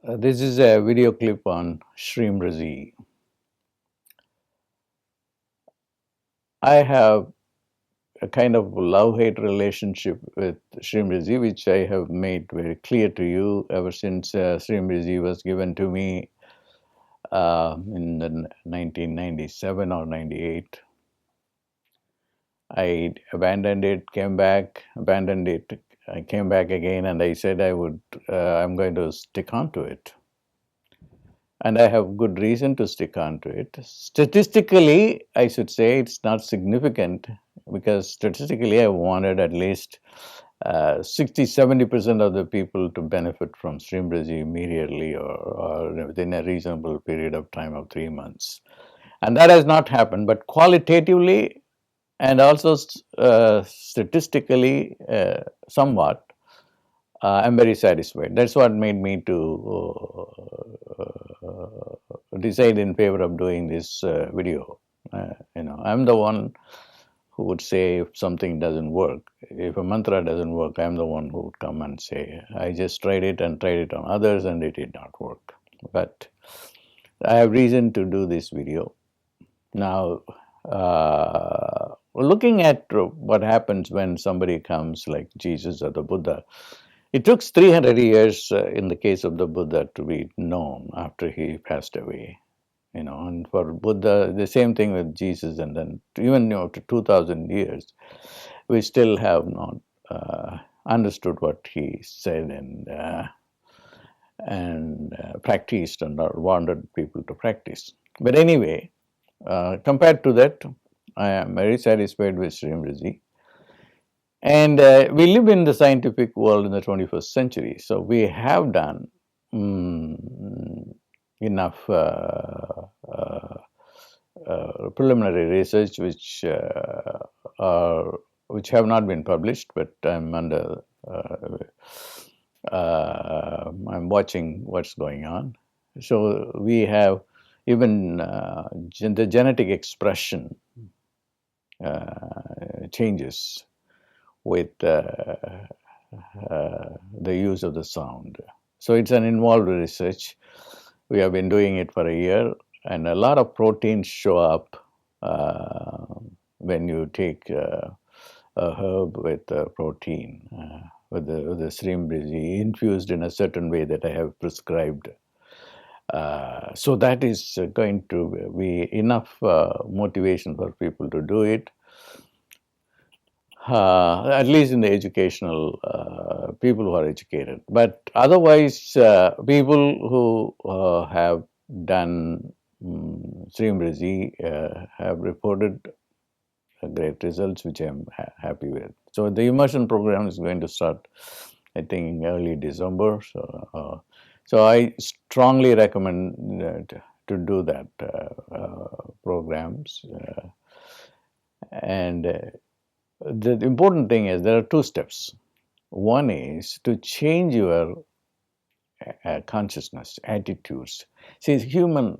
This is a video clip on Shreem Brzee. I have a kind of love-hate relationship with Shreem Brzee, which I have made very clear to you ever since Shreem Brzee was given to me in the 1997 or 98. I abandoned it, came back, abandoned it. I came back again, and I said I'm going to stick on to it. And I have good reason to stick on to it. Statistically, I should say it's not significant because statistically I wanted at least 60-70% of the people to benefit from Shreem Brzee immediately or within a reasonable period of time of 3 months. And that has not happened, but qualitatively and also statistically somewhat, I'm very satisfied. That's what made me to decide in favor of doing this video. I'm the one who would say if something doesn't work, if a mantra doesn't work, I'm the one who would come and say, I just tried it and tried it on others and it did not work. But I have reason to do this video. Now, looking at what happens when somebody comes like Jesus or the Buddha, it took 300 years in the case of the Buddha to be known after he passed away. And for Buddha, the same thing with Jesus, and then even after 2,000 years, we still have not understood what he said and practiced and wanted people to practice. But anyway, compared to that, I am very satisfied with Shreem Brzee. And we live in the scientific world in the 21st century, so we have done enough preliminary research which have not been published, but I'm I'm watching what's going on. So we have even the genetic expression changes with the use of the sound. So it's an involved research. We have been doing it for a year, and a lot of proteins show up when you take a herb with protein, with the Shreem Brzee infused in a certain way that I have prescribed. So that is going to be enough motivation for people to do it. At least in the educational people who are educated. But otherwise, people who have done Shreem Brzee have reported great results, which I'm happy with. So the immersion program is going to start, I think, in early December. So I strongly recommend to do that programs. And the important thing is there are two steps. One is to change your consciousness, attitudes. See, human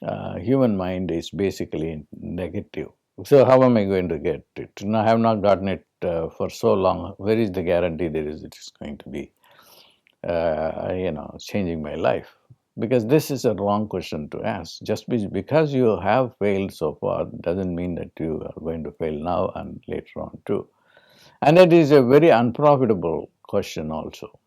mind is basically negative. So how am I going to get it? I have not gotten it for so long. Where is the guarantee it is going to be, changing my life? Because this is a wrong question to ask. Just because you have failed so far doesn't mean that you are going to fail now and later on too. And it is a very unprofitable question also.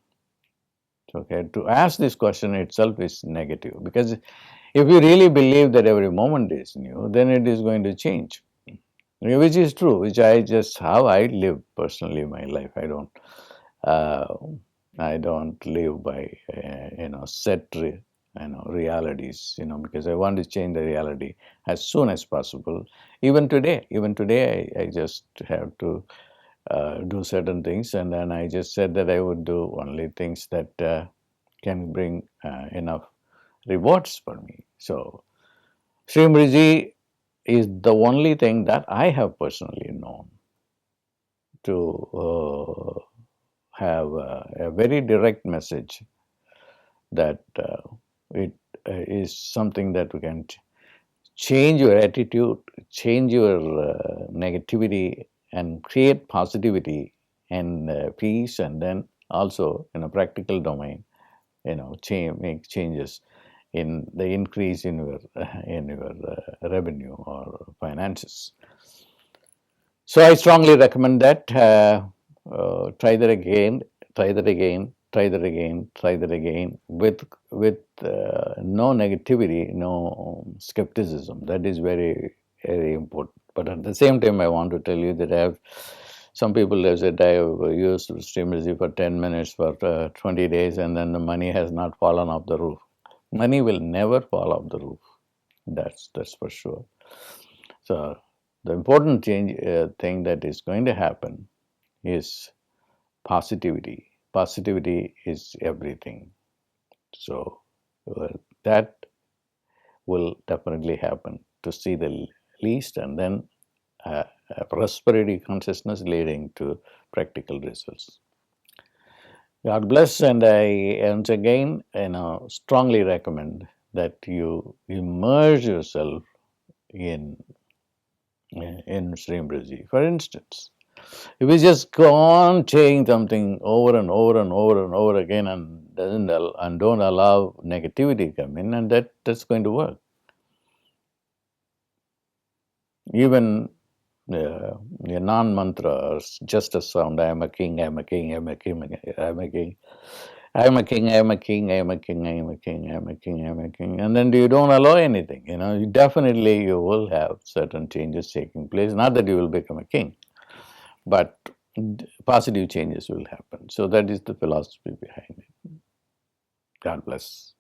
Okay, to ask this question itself is negative, because if you really believe that every moment is new, then it is going to change, which is true, which how I live personally my life. I don't live by set realities, because I want to change the reality as soon as possible. Even today, I just have to do certain things, and then I just said that I would do only things that can bring enough rewards for me. So Shreem Brzee is the only thing that I have personally known to have a very direct message that it is something that we can change your attitude, change your negativity, and create positivity and peace, and then also in a practical domain, make changes in the increase in your revenue or finances. So I strongly recommend that. Try that again, try that again, try that again, try that again with no negativity, no skepticism. That is very, very important. But at the same time, I want to tell you that some people have said I have used Shreem Brzee for 10 minutes for 20 days and then the money has not fallen off the roof. Money will never fall off the roof. That's for sure. So the important thing that is going to happen is positivity. Positivity is everything. So that will definitely happen, to see the least, and then a prosperity consciousness leading to practical results. God bless, and I once again strongly recommend that you immerse yourself in Shreem Brzee. For instance, if we just go on saying something over and over and over and over again and don't allow negativity to come in, and that's going to work. Even a non-mantra or just a sound, I am a king, I am a king, I am a king, I am a king, I am a king, I am a king, I am a king, I am a king, I am a king, I am a king, and then you don't allow anything. Definitely you will have certain changes taking place. Not that you will become a king, but positive changes will happen. So that is the philosophy behind it. God bless.